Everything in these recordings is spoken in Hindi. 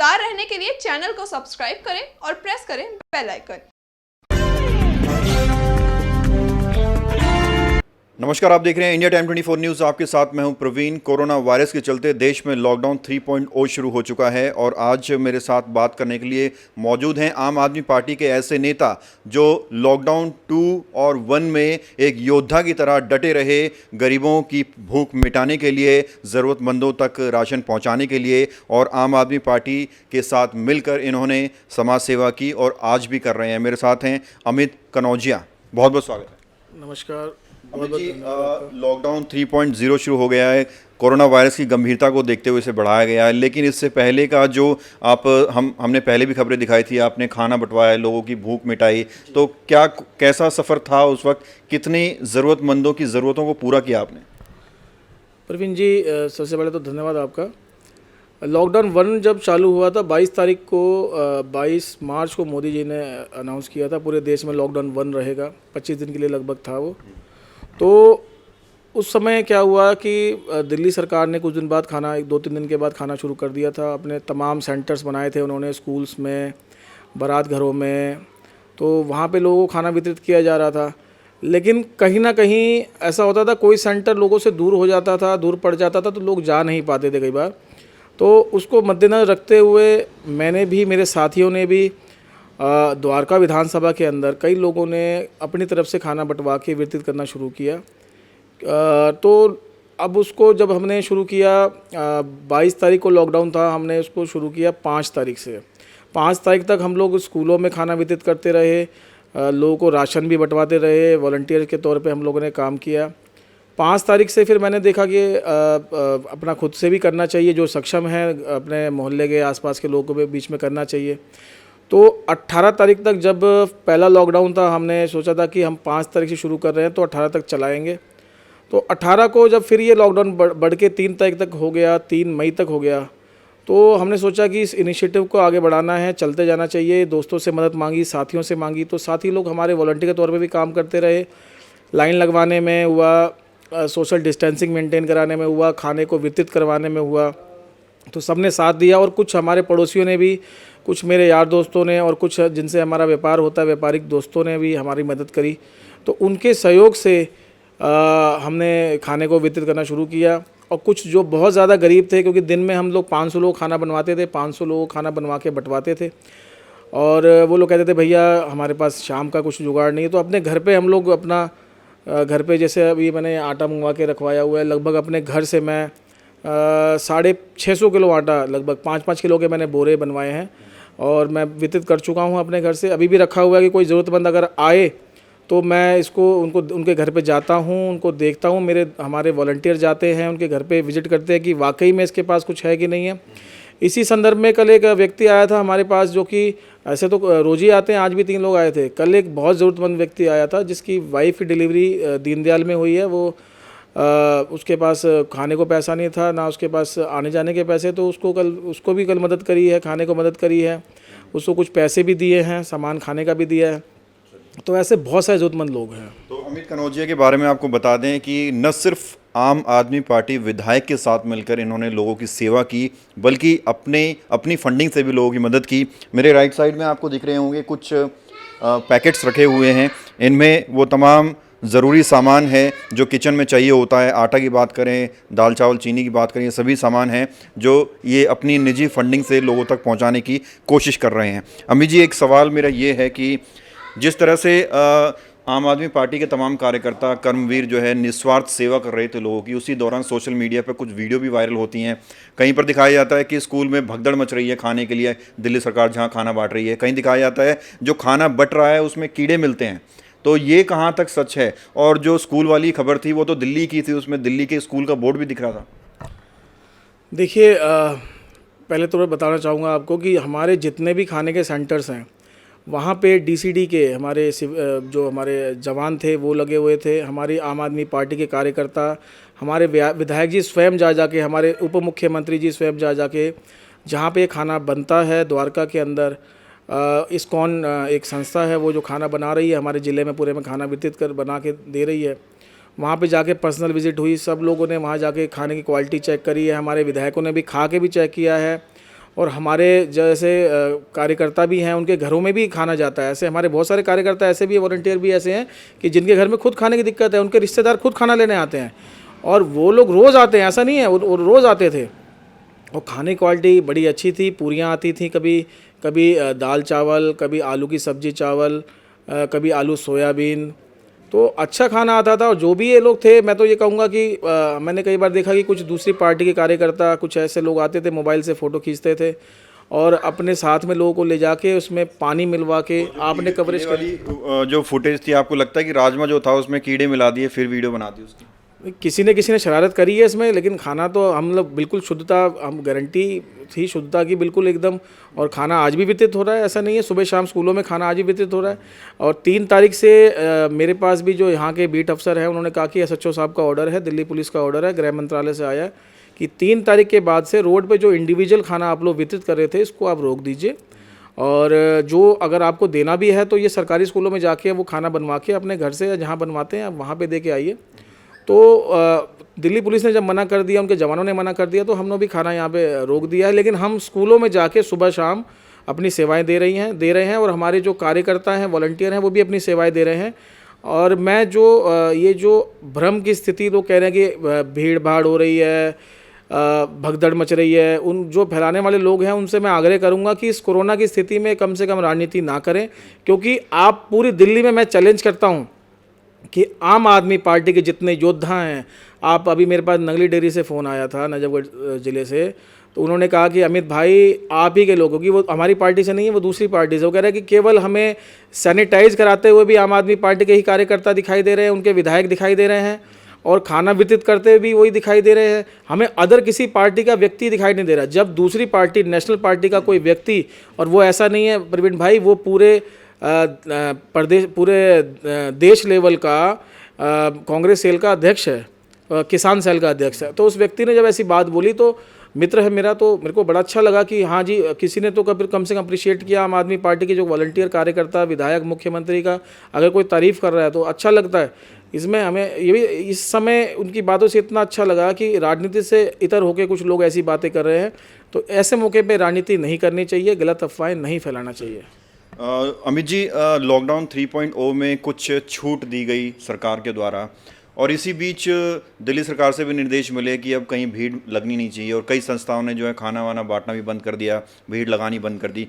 खबरदार रहने के लिए चैनल को सब्सक्राइब करें और प्रेस करें बेल आइकन। नमस्कार, आप देख रहे हैं इंडिया टाइम 24 न्यूज़। आपके साथ मैं हूं प्रवीण। कोरोना वायरस के चलते देश में लॉकडाउन 3.0 शुरू हो चुका है और आज मेरे साथ बात करने के लिए मौजूद हैं आम आदमी पार्टी के ऐसे नेता जो लॉकडाउन 2 और 1 में एक योद्धा की तरह डटे रहे, गरीबों की भूख मिटाने के लिए, ज़रूरतमंदों तक राशन पहुंचाने के लिए, और आम आदमी पार्टी के साथ मिलकर इन्होंने समाज सेवा की और आज भी कर रहे हैं। मेरे साथ हैं अमित कनौजिया। बहुत बहुत स्वागत है। नमस्कार। जी, लॉकडाउन 3.0 शुरू हो गया है। कोरोना वायरस की गंभीरता को देखते हुए इसे बढ़ाया गया है, लेकिन इससे पहले का जो हमने पहले भी खबरें दिखाई थी, आपने खाना बंटवाया, लोगों की भूख मिटाई, तो कैसा सफ़र था उस वक्त? कितनी ज़रूरतमंदों की ज़रूरतों को पूरा किया आपने? प्रवीण जी, सबसे पहले तो धन्यवाद आपका। लॉकडाउन 1 जब चालू हुआ था 22 मार्च को मोदी जी ने अनाउंस किया था पूरे देश में लॉकडाउन 1 रहेगा। 25 दिन के लिए लगभग था वो। तो उस समय क्या हुआ कि दिल्ली सरकार ने कुछ दिन बाद 2-3 दिन के बाद खाना शुरू कर दिया था। अपने तमाम सेंटर्स बनाए थे उन्होंने, स्कूल्स में, बारात घरों में, तो वहाँ पे लोगों को खाना वितरित किया जा रहा था। लेकिन कहीं ना कहीं ऐसा होता था, कोई सेंटर लोगों से दूर हो जाता था, दूर पड़ जाता था, तो लोग जा नहीं पाते थे कई बार। तो उसको मद्देनज़र रखते हुए मैंने भी, मेरे साथियों ने भी द्वारका विधानसभा के अंदर कई लोगों ने अपनी तरफ से खाना बंटवा के वितरित करना शुरू किया। तो अब उसको जब हमने शुरू किया, 22 तारीख को लॉकडाउन था, हमने उसको शुरू किया 5 तारीख से। 5 तारीख तक हम लोग स्कूलों में खाना वितरित करते रहे, लोगों को राशन भी बंटवाते रहे, वॉलंटियर के तौर पे हम लोगों ने काम किया। 5 तारीख से फिर मैंने देखा कि अपना खुद से भी करना चाहिए, जो सक्षम है अपने मोहल्ले के आसपास के लोगों के बीच में करना चाहिए। तो 18 तारीख तक जब पहला लॉकडाउन था, हमने सोचा था कि हम 5 तारीख से शुरू कर रहे हैं तो 18 तक चलाएंगे। तो 18 को जब फिर ये लॉकडाउन बढ़ के 3 तारीख तक हो गया, 3 मई तक हो गया, तो हमने सोचा कि इस इनिशिएटिव को आगे बढ़ाना है, चलते जाना चाहिए। दोस्तों से मदद मांगी, साथियों से मांगी, तो साथी लोग हमारे वॉलंटियर के तौर पे भी काम करते रहे। लाइन लगवाने में हुआ, सोशल डिस्टेंसिंग मेंटेन कराने में हुआ, खाने को वितरित करवाने में हुआ, तो सबने साथ दिया। और कुछ हमारे पड़ोसियों ने भी, कुछ मेरे यार दोस्तों ने, और कुछ जिनसे हमारा व्यापार होता है, व्यापारिक दोस्तों ने भी हमारी मदद करी। तो उनके सहयोग से हमने खाने को वितरित करना शुरू किया। और कुछ जो बहुत ज़्यादा गरीब थे, क्योंकि दिन में हम लोग 500 लोग खाना बनवाते थे, 500 लोग खाना बनवा के बंटवाते थे, और वो लोग कहते थे भैया हमारे पास शाम का कुछ जुगाड़ नहीं है। तो अपने घर पे हम लोग अपना घर पे, जैसे अभी मैंने आटा मंगवा के रखवाया हुआ है, लगभग अपने घर से मैं 650 किलो आटा, लगभग 5-5 किलो के मैंने बोरे बनवाए हैं और मैं वितरित कर चुका हूं अपने घर से। अभी भी रखा हुआ है कि कोई ज़रूरतमंद अगर आए तो मैं इसको उनके घर पे जाता हूं, उनको देखता हूं। हमारे वॉलंटियर जाते हैं, उनके घर पे विजिट करते हैं कि वाकई में इसके पास कुछ है कि नहीं है। इसी संदर्भ में कल एक व्यक्ति आया था हमारे पास, जो कि ऐसे तो रोज़ ही आते हैं, आज भी 3 लोग आए थे। कल एक बहुत ज़रूरतमंद व्यक्ति आया था जिसकी वाइफ की डिलीवरी दीनदयाल में हुई है। वो उसके पास खाने को पैसा नहीं था, ना उसके पास आने जाने के पैसे, तो उसको भी कल मदद करी है, खाने को मदद करी है, उसको कुछ पैसे भी दिए हैं, सामान खाने का भी दिया है। तो ऐसे बहुत सारे ज़रूरतमंद लोग हैं। तो अमित कनौजिया के बारे में आपको बता दें कि न सिर्फ आम आदमी पार्टी विधायक के साथ मिलकर इन्होंने लोगों की सेवा की, बल्कि अपनी फंडिंग से भी लोगों की मदद की। मेरे राइट साइड में आपको दिख रहे होंगे कुछ पैकेट्स रखे हुए हैं। इनमें वो तमाम ज़रूरी सामान है जो किचन में चाहिए होता है। आटा की बात करें, दाल चावल चीनी की बात करें, ये सभी सामान हैं जो ये अपनी निजी फंडिंग से लोगों तक पहुंचाने की कोशिश कर रहे हैं। अमित जी, एक सवाल मेरा ये है कि जिस तरह से आम आदमी पार्टी के तमाम कार्यकर्ता, कर्मवीर जो है निस्वार्थ सेवा कर रहे थे लोगों की, उसी दौरान सोशल मीडिया पर कुछ वीडियो भी वायरल होती हैं। कहीं पर दिखाया जाता है कि स्कूल में भगदड़ मच रही है खाने के लिए, दिल्ली सरकार जहां खाना बांट रही है। कहीं दिखाया जाता है जो खाना बट रहा है उसमें कीड़े मिलते हैं। तो ये कहाँ तक सच है? और जो स्कूल वाली खबर थी वो तो दिल्ली की थी, उसमें दिल्ली के स्कूल का बोर्ड भी दिख रहा था। देखिए, पहले तो मैं बताना चाहूँगा आपको कि हमारे जितने भी खाने के सेंटर्स हैं, वहाँ पे डीसीडी के जो हमारे जवान थे वो लगे हुए थे। हमारी आम आदमी पार्टी के कार्यकर्ता, हमारे विधायक जी स्वयं जा के, हमारे उप मुख्यमंत्री जी स्वयं जा के, जहाँ पे खाना बनता है द्वारका के अंदर, इस्कॉन एक संस्था है वो जो खाना बना रही है, हमारे ज़िले में पूरे में खाना वितरित कर बना के दे रही है। वहाँ पे जाके पर्सनल विजिट हुई, सब लोगों ने वहाँ जाके खाने की क्वालिटी चेक करी है। हमारे विधायकों ने भी खा के भी चेक किया है और हमारे जैसे कार्यकर्ता भी हैं, उनके घरों में भी खाना जाता है। ऐसे हमारे बहुत सारे कार्यकर्ता ऐसे भी, वॉलंटियर भी ऐसे हैं कि जिनके घर में खुद खाने की दिक्कत है, उनके रिश्तेदार खुद खाना लेने आते हैं और वो लोग रोज़ आते हैं, ऐसा नहीं है, वो रोज़ आते थे। और खाने की क्वालिटी बड़ी अच्छी थी, पूरियाँ आती थी, कभी कभी दाल चावल, कभी आलू की सब्ज़ी चावल, कभी आलू सोयाबीन, तो अच्छा खाना आता था। और जो भी ये लोग थे, मैं तो ये कहूँगा कि मैंने कई बार देखा कि कुछ दूसरी पार्टी के कार्यकर्ता, कुछ ऐसे लोग आते थे, मोबाइल से फ़ोटो खींचते थे और अपने साथ में लोगों को ले जाके उसमें पानी मिलवा के आपने कवरेज करी। जो फुटेज थी, आपको लगता है कि राजमा जो था उसमें कीड़े मिला दिए फिर वीडियो बना दी उसकी? किसी ने शरारत करी है इसमें, लेकिन खाना तो हम लोग बिल्कुल शुद्धता, हम गारंटी थी शुद्धता की बिल्कुल एकदम। और खाना आज भी वितरित हो रहा है, ऐसा नहीं है, सुबह शाम स्कूलों में खाना आज भी वितरित हो रहा है। और 3 तारीख से मेरे पास भी जो यहाँ के बीट अफसर हैं, उन्होंने कहा कि SHO साहब का ऑर्डर है, दिल्ली पुलिस का ऑर्डर है, गृह मंत्रालय से आया है कि 3 तारीख के बाद से रोड पर जो इंडिविजुअल खाना आप लोग वितरित कर रहे थे, इसको आप रोक दीजिए। और जो अगर आपको देना भी है तो ये सरकारी स्कूलों में जाके वो खाना बनवा के अपने घर से या जहाँ बनवाते हैं आप वहाँ पे दे के आइए। तो दिल्ली पुलिस ने जब मना कर दिया, उनके जवानों ने मना कर दिया, तो हम लोग भी खाना यहाँ पे रोक दिया है। लेकिन हम स्कूलों में जाके सुबह शाम अपनी सेवाएं दे रहे हैं और हमारे जो कार्यकर्ता हैं, वॉलंटियर हैं, वो भी अपनी सेवाएं दे रहे हैं। और मैं जो ये जो भ्रम की स्थिति लोग कह रहे हैं कि भीड़ भाड़ हो रही है, भगदड़ मच रही है, उन जो फैलाने वाले लोग हैं उनसे मैं आग्रह करूंगा कि इस कोरोना की स्थिति में कम से कम राजनीति ना करें। क्योंकि आप पूरी दिल्ली में, मैं चैलेंज करता हूं कि आम आदमी पार्टी के जितने योद्धा हैं, आप अभी मेरे पास नगली डेयरी से फ़ोन आया था नजफगढ़ ज़िले से, तो उन्होंने कहा कि अमित भाई आप ही के लोगों की, वो हमारी पार्टी से नहीं है, वो दूसरी पार्टी से, वो कह रहे हैं कि केवल हमें सैनिटाइज कराते हुए भी आम आदमी पार्टी के ही कार्यकर्ता दिखाई दे रहे हैं, उनके विधायक दिखाई दे रहे हैं, और खाना वितरित करते हुए भी वही दिखाई दे रहे हैं, हमें अदर किसी पार्टी का व्यक्ति दिखाई नहीं दे रहा। जब दूसरी पार्टी, नेशनल पार्टी का कोई व्यक्ति, और वो ऐसा नहीं है प्रवीण भाई, वो पूरे प्रदेश, पूरे देश लेवल का कांग्रेस सेल का अध्यक्ष है, किसान सेल का अध्यक्ष है, तो उस व्यक्ति ने जब ऐसी बात बोली, तो मित्र है मेरा, तो मेरे को बड़ा अच्छा लगा कि हाँ जी, किसी ने तो कम से कम अप्रिशिएट किया। आम आदमी पार्टी के जो वॉलंटियर कार्यकर्ता, विधायक, मुख्यमंत्री का अगर कोई तारीफ़ कर रहा है तो अच्छा लगता है। इसमें हमें ये भी इस समय उनकी बातों से इतना अच्छा लगा कि राजनीति से इतर होकर कुछ लोग ऐसी बातें कर रहे हैं, तो ऐसे मौके पे राजनीति नहीं करनी चाहिए, गलत अफवाहें नहीं फैलाना चाहिए। अमित जी, लॉकडाउन 3.0 में कुछ छूट दी गई सरकार के द्वारा, और इसी बीच दिल्ली सरकार से भी निर्देश मिले कि अब कहीं भीड़ लगनी नहीं चाहिए, और कई संस्थाओं ने जो है खाना वाना बांटना भी बंद कर दिया, भीड़ लगानी बंद कर दी।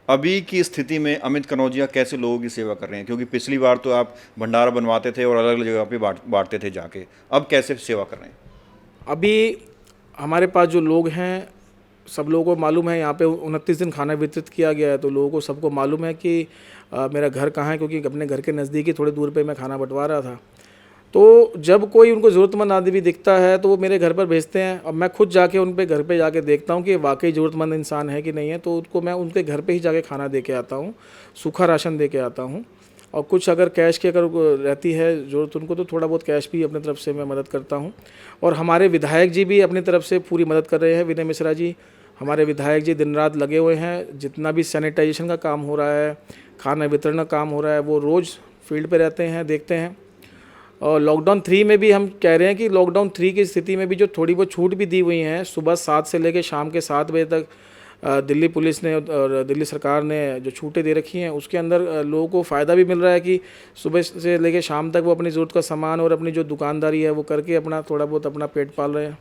अभी की स्थिति में अमित कनौजिया कैसे लोगों की सेवा कर रहे हैं? क्योंकि पिछली बार तो आप भंडारा बनवाते थे और अलग अलग जगह पे बांटते थे जाके, अब कैसे सेवा कर रहे हैं? अभी हमारे पास जो लोग हैं, सब लोगों को मालूम है, यहाँ पे 29 दिन खाना वितरित किया गया है, तो लोगों को सबको मालूम है कि मेरा घर कहाँ है, क्योंकि अपने घर के नज़दीक ही थोड़ी दूर पे मैं खाना बंटवा रहा था। तो जब कोई उनको ज़रूरतमंद आदमी दिखता है तो वो मेरे घर पर भेजते हैं, और मैं खुद जाके उन पे घर पे जाके देखता हूँ कि वाकई ज़रूरतमंद इंसान है कि नहीं है, तो उसको मैं उनके घर पे ही जाके खाना दे के आता हूँ, सूखा राशन दे के आता हूँ। और कुछ अगर कैश की अगर रहती है ज़रूरत उनको, तो थोड़ा बहुत कैश भी अपनी तरफ से मैं मदद करता हूँ। और हमारे विधायक जी भी अपनी तरफ से पूरी मदद कर रहे हैं। विनय मिश्रा जी, हमारे विधायक जी दिन रात लगे हुए हैं, जितना भी सैनिटाइजेशन का काम हो रहा है, खाना वितरण का काम हो रहा है, वो रोज़ फील्ड पे रहते हैं, देखते हैं। और लॉकडाउन 3 में भी हम कह रहे हैं कि लॉकडाउन 3 की स्थिति में भी जो थोड़ी बहुत छूट भी दी हुई हैं, सुबह 7 से लेकर शाम के 7 बजे तक दिल्ली पुलिस ने और दिल्ली सरकार ने जो छूटें दे रखी हैं, उसके अंदर लोगों को फ़ायदा भी मिल रहा है कि सुबह से लेकर शाम तक वो अपनी ज़रूरत का सामान और अपनी जो दुकानदारी है वो करके अपना थोड़ा बहुत अपना पेट पाल रहे हैं।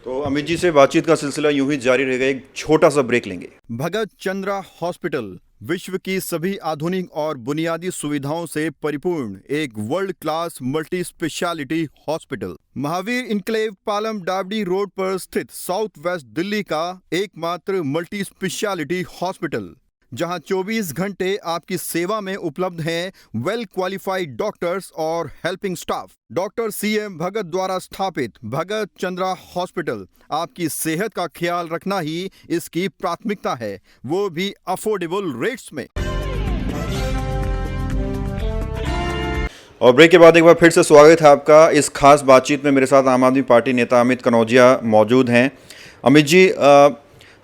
तो अमित जी से बातचीत का सिलसिला यूं ही जारी रहेगा, एक छोटा सा ब्रेक लेंगे। भगत चंद्रा हॉस्पिटल विश्व की सभी आधुनिक और बुनियादी सुविधाओं से परिपूर्ण एक world class multi speciality hospital, Mahavir enclave Palam डावडी रोड पर स्थित साउथ वेस्ट दिल्ली का एकमात्र मल्टी स्पेशलिटी हॉस्पिटल, जहां 24 घंटे आपकी सेवा में उपलब्ध हैं वेल क्वालिफाइड डॉक्टर्स और हेल्पिंग स्टाफ। डॉक्टर CM भगत द्वारा स्थापित भगत चंद्रा हॉस्पिटल आपकी सेहत का ख्याल रखना ही इसकी प्राथमिकता है, वो भी अफोर्डेबल रेट्स में। और ब्रेक के बाद एक बार फिर से स्वागत है आपका इस खास बातचीत में। मेरे साथ आम आदमी पार्टी नेता अमित कनौजिया मौजूद हैं। अमित जी,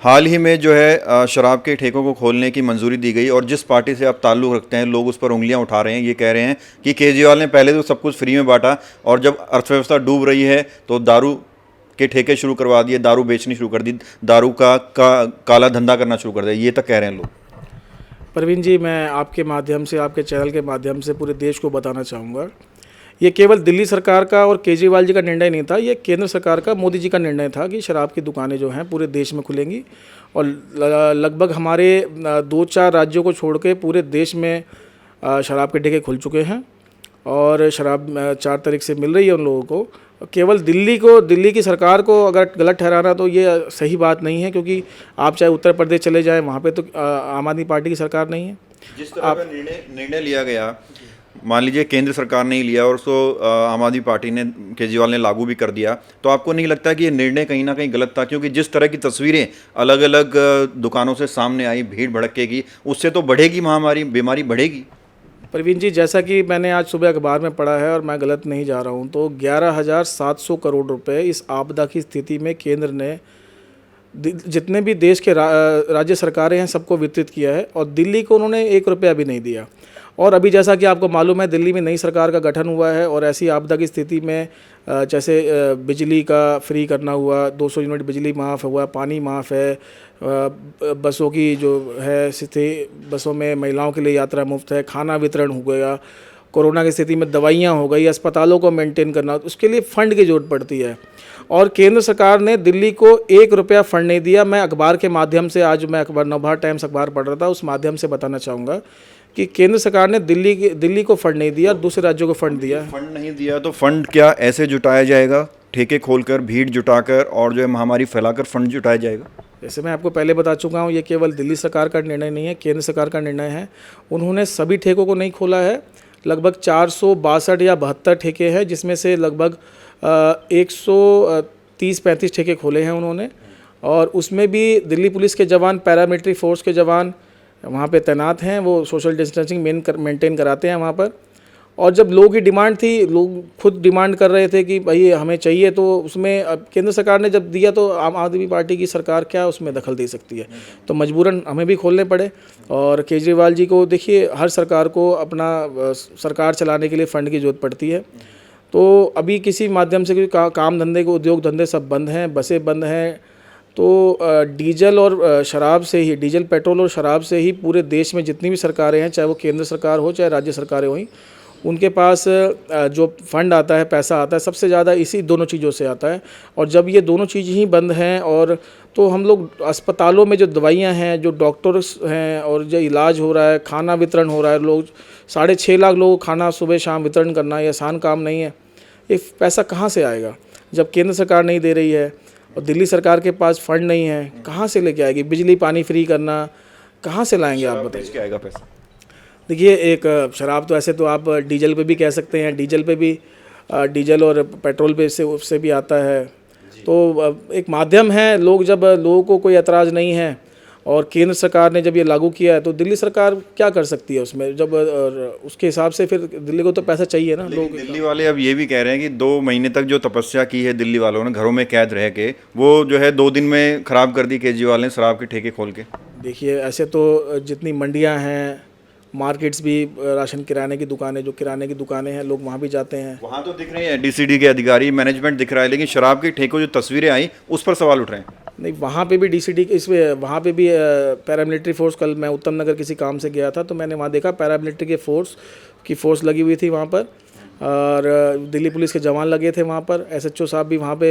हाल ही में जो है शराब के ठेकों को खोलने की मंजूरी दी गई, और जिस पार्टी से आप ताल्लुक़ रखते हैं लोग उस पर उंगलियां उठा रहे हैं, ये कह रहे हैं कि केजरीवाल ने पहले तो सब कुछ फ्री में बांटा, और जब अर्थव्यवस्था डूब रही है तो दारू के ठेके शुरू करवा दिए, दारू बेचनी शुरू कर दी, दारू का काला धंधा करना शुरू कर दिया, ये तक कह रहे हैं लोग। प्रवीण जी, मैं आपके माध्यम से, आपके चैनल के माध्यम से पूरे देश को बताना चाहूँगा, ये केवल दिल्ली सरकार का और केजरीवाल जी का निर्णय नहीं था, ये केंद्र सरकार का, मोदी जी का निर्णय था कि शराब की दुकानें जो हैं पूरे देश में खुलेंगी। और लगभग हमारे 2-4 राज्यों को छोड़ के पूरे देश में शराब के ठेके खुल चुके हैं और शराब 4 तारीख से मिल रही है उन लोगों को। केवल दिल्ली की सरकार को अगर गलत ठहराना तो ये सही बात नहीं है, क्योंकि आप चाहे उत्तर प्रदेश चले जाएं, वहाँ पे तो आम आदमी पार्टी की सरकार नहीं है। जिस तरह का निर्णय लिया गया, मान लीजिए केंद्र सरकार ने ही लिया और उसको आम आदमी पार्टी ने, केजरीवाल ने लागू भी कर दिया, तो आपको नहीं लगता कि ये निर्णय कहीं ना कहीं गलत था? क्योंकि जिस तरह की तस्वीरें अलग अलग दुकानों से सामने आई, भीड़ भड़के की, उससे तो बढ़ेगी महामारी, बीमारी बढ़ेगी। प्रवीण जी, जैसा कि मैंने आज सुबह अखबार में पढ़ा है और मैं गलत नहीं जा रहा हूँ, तो 11,700 करोड़ रुपए इस आपदा की स्थिति में केंद्र ने जितने भी देश के राज्य सरकारें हैं सबको वितरित किया है, और दिल्ली को उन्होंने 1 रुपया भी नहीं दिया। और अभी जैसा कि आपको मालूम है, दिल्ली में नई सरकार का गठन हुआ है और ऐसी आपदा की स्थिति में जैसे बिजली का फ्री करना हुआ, 200 यूनिट बिजली माफ़ हुआ, पानी माफ़ है, बसों की जो है स्थिति, बसों में महिलाओं के लिए यात्रा मुफ्त है, खाना वितरण हो गया, कोरोना की स्थिति में दवाइयाँ हो गई, अस्पतालों को मेंटेन करना, उसके लिए फ़ंड की ज़रूरत पड़ती है। और केंद्र सरकार ने दिल्ली को 1 रुपया फ़ंड नहीं दिया। मैं अखबार के माध्यम से, आज मैं अखबार नवभारत टाइम्स अखबार पढ़ रहा था, उस माध्यम से बताना चाहूँगा कि केंद्र सरकार ने दिल्ली को फंड नहीं दिया, दूसरे राज्यों को फंड दिया। फंड नहीं दिया तो फंड क्या ऐसे जुटाया जाएगा? ठेके खोलकर, भीड़ जुटाकर और जो है महामारी फैलाकर फंड जुटाया जाएगा? जैसे मैं आपको पहले बता चुका हूँ, ये केवल दिल्ली सरकार का निर्णय नहीं है, केंद्र सरकार का निर्णय है। उन्होंने सभी ठेकों को नहीं खोला है, लगभग 462 या 72 ठेके हैं, जिसमें से लगभग 130-35 ठेके खोले हैं उन्होंने। और उसमें भी दिल्ली पुलिस के जवान, पैरामिलिट्री फोर्स के जवान वहाँ पे तैनात हैं, वो सोशल डिस्टेंसिंग मेंटेन कराते हैं वहाँ पर। और जब लोगों की डिमांड थी, लोग खुद डिमांड कर रहे थे कि भाई हमें चाहिए, तो उसमें अब केंद्र सरकार ने जब दिया तो आम आदमी पार्टी की सरकार क्या उसमें दखल दे सकती है, तो मजबूरन हमें भी खोलने पड़े। और केजरीवाल जी को देखिए, हर सरकार को अपना सरकार चलाने के लिए फ़ंड की ज़रूरत पड़ती है, तो अभी किसी माध्यम से काम धंधे को, उद्योग धंधे सब बंद हैं, बसें बंद हैं, तो डीजल और शराब से ही, डीजल पेट्रोल और शराब से ही पूरे देश में जितनी भी सरकारें हैं, चाहे वो केंद्र सरकार हो चाहे राज्य सरकारें हों, उनके पास जो फंड आता है, पैसा आता है, सबसे ज़्यादा इसी दोनों चीज़ों से आता है। और जब ये दोनों चीज़ ही बंद हैं, और तो हम लोग अस्पतालों में जो दवाइयाँ हैं, जो डॉक्टर्स हैं और जो इलाज हो रहा है, खाना वितरण हो रहा है, लोग 6.5 लाख लोगों को खाना सुबह शाम वितरण करना ये आसान काम नहीं है। ये पैसा कहाँ से आएगा जब केंद्र सरकार नहीं दे रही है और दिल्ली सरकार के पास फंड नहीं है? कहाँ से लेके आएगी? बिजली पानी फ्री करना कहाँ से लाएंगे आप बताइए? क्या आएगा पैसा? देखिए, एक शराब तो ऐसे तो आप डीजल पे भी कह सकते हैं, डीजल पे भी, डीजल और पेट्रोल पे से उससे भी आता है, तो एक माध्यम है। लोगों को कोई एतराज़ नहीं है और केंद्र सरकार ने जब ये लागू किया है, तो दिल्ली सरकार क्या कर सकती है उसमें? जब उसके हिसाब से फिर दिल्ली को तो पैसा चाहिए ना। लोग दिल्ली वाले अब ये भी कह रहे हैं कि 2 महीने तक जो तपस्या की है दिल्ली वालों ने, घरों में कैद रह के, वो जो है 2 दिन में ख़राब कर दी केजरीवाल ने शराब के ठेके खोल के। देखिए, ऐसे तो जितनी मंडियाँ हैं, मार्केट्स भी, राशन किराने की दुकानें, जो किराने की दुकानें हैं, लोग वहाँ भी जाते हैं। वहाँ तो दिख रहे हैं डीसीडी के अधिकारी, मैनेजमेंट दिख रहा है, लेकिन शराब के ठेकों जो तस्वीरें आई उस पर सवाल उठ रहे हैं। नहीं, वहाँ पे भी डीसीडी, इसमें वहाँ पे भी पैरामिलिट्री फोर्स, कल मैं उत्तम नगर किसी काम से गया था तो मैंने वहाँ देखा पैरामिलिट्री के फोर्स लगी हुई थी वहाँ पर, और दिल्ली पुलिस के जवान लगे थे वहाँ पर। एसएचओ साहब भी वहाँ पे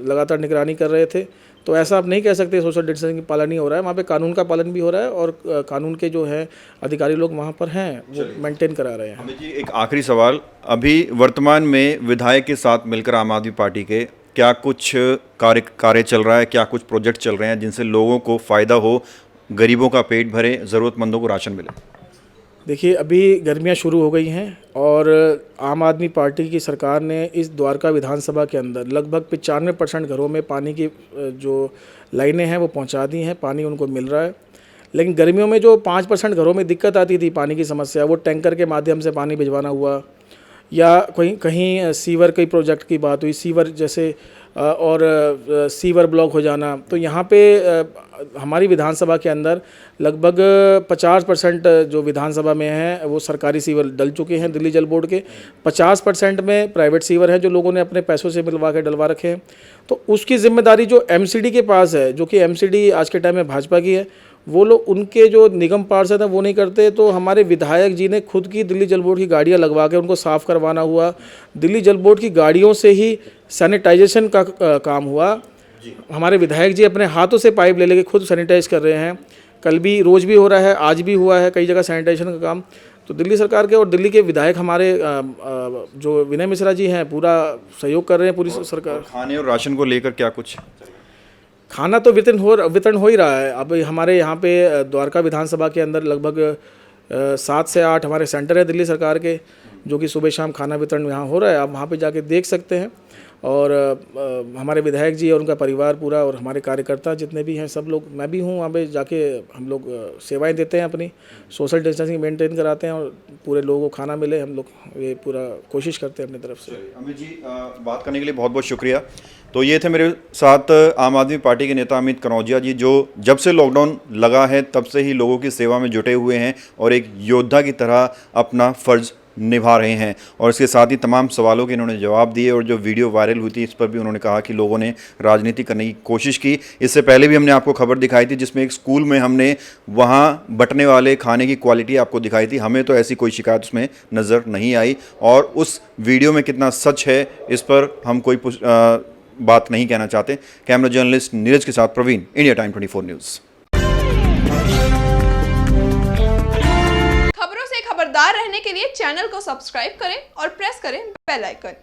लगातार निगरानी कर रहे थे। तो ऐसा आप नहीं कह सकते सोशल डिस्टेंसिंग का पालन नहीं हो रहा है, वहाँ पे कानून का पालन भी हो रहा है और कानून के जो है अधिकारी लोग वहाँ पर हैं, वो मेंटेन करा रहे हैं। अमित जी, एक आखिरी सवाल, अभी वर्तमान में विधायक के साथ मिलकर आम आदमी पार्टी के क्या कुछ कार्य चल रहा है, क्या कुछ प्रोजेक्ट चल रहे हैं जिनसे लोगों को फ़ायदा हो, गरीबों का पेट भरे, ज़रूरतमंदों को राशन मिले? देखिए, अभी गर्मियां शुरू हो गई हैं और आम आदमी पार्टी की सरकार ने इस द्वारका विधानसभा के अंदर लगभग 95% घरों में पानी की जो लाइनें हैं वो पहुंचा दी हैं, पानी उनको मिल रहा है। लेकिन गर्मियों में जो 5% घरों में दिक्कत आती थी, पानी की समस्या, वो टैंकर के माध्यम से पानी भिजवाना हुआ, या कहीं सीवर के प्रोजेक्ट की बात हुई, सीवर जैसे और सीवर ब्लॉक हो जाना। तो यहाँ पे हमारी विधानसभा के अंदर लगभग 50% जो विधानसभा में हैं वो सरकारी सीवर डल चुके हैं दिल्ली जल बोर्ड के, 50% में प्राइवेट सीवर हैं जो लोगों ने अपने पैसों से मिलवा के डलवा रखे हैं। तो उसकी जिम्मेदारी जो एमसीडी के पास है, जो कि एमसीडी आज के टाइम में भाजपा की है, वो लोग उनके जो निगम पार्षद हैं वो नहीं करते। तो हमारे विधायक जी ने खुद की दिल्ली जल बोर्ड की गाड़ियां लगवा के उनको साफ़ करवाना हुआ। दिल्ली जल बोर्ड की गाड़ियों से ही सैनिटाइजेशन का काम हुआ। हमारे विधायक जी अपने हाथों से पाइप ले लेके खुद सैनिटाइज कर रहे हैं। कल भी, रोज़ भी हो रहा है, आज भी हुआ है कई जगह सैनिटाइजेशन का काम। तो दिल्ली सरकार के और दिल्ली के विधायक हमारे जो विनय मिश्रा जी हैं पूरा सहयोग कर रहे हैं, पूरी सरकार। खाने और राशन को लेकर क्या कुछ? खाना तो वितरण हो ही रहा है। अब हमारे यहाँ पे द्वारका विधानसभा के अंदर लगभग 7 से 8 हमारे सेंटर है दिल्ली सरकार के, जो कि सुबह शाम खाना वितरण यहाँ हो रहा है। आप वहाँ पे जाके देख सकते हैं। और हमारे विधायक जी और उनका परिवार पूरा और हमारे कार्यकर्ता जितने भी हैं सब लोग, मैं भी हूँ वहाँ पे जाके, हम लोग सेवाएं देते हैं, अपनी सोशल डिस्टेंसिंग मेंटेन कराते हैं और पूरे लोगों को खाना मिले, हम लोग ये पूरा कोशिश करते हैं अपनी तरफ से। अमित जी, बात करने के लिए बहुत बहुत शुक्रिया। तो ये थे मेरे साथ आम आदमी पार्टी के नेता अमित कनौजिया जी, जो जब से लॉकडाउन लगा है तब से ही लोगों की सेवा में जुटे हुए हैं और एक योद्धा की तरह अपना फ़र्ज़ निभा रहे हैं। और इसके साथ ही तमाम सवालों के इन्होंने जवाब दिए और जो वीडियो वायरल हुई थी इस पर भी उन्होंने कहा कि लोगों ने राजनीति करने की कोशिश की। इससे पहले भी हमने आपको खबर दिखाई थी जिसमें एक स्कूल में हमने वहाँ बंटने वाले खाने की क्वालिटी आपको दिखाई थी। हमें तो ऐसी कोई शिकायत उसमें नज़र नहीं आई और उस वीडियो में कितना सच है इस पर हम कोई बात नहीं कहना चाहते। कैमरा जर्नलिस्ट नीरज के साथ प्रवीण, इंडिया टाइम 24 न्यूज़। खबरों से खबरदार रहने के लिए चैनल को सब्सक्राइब करें और प्रेस करें बेल आइकन।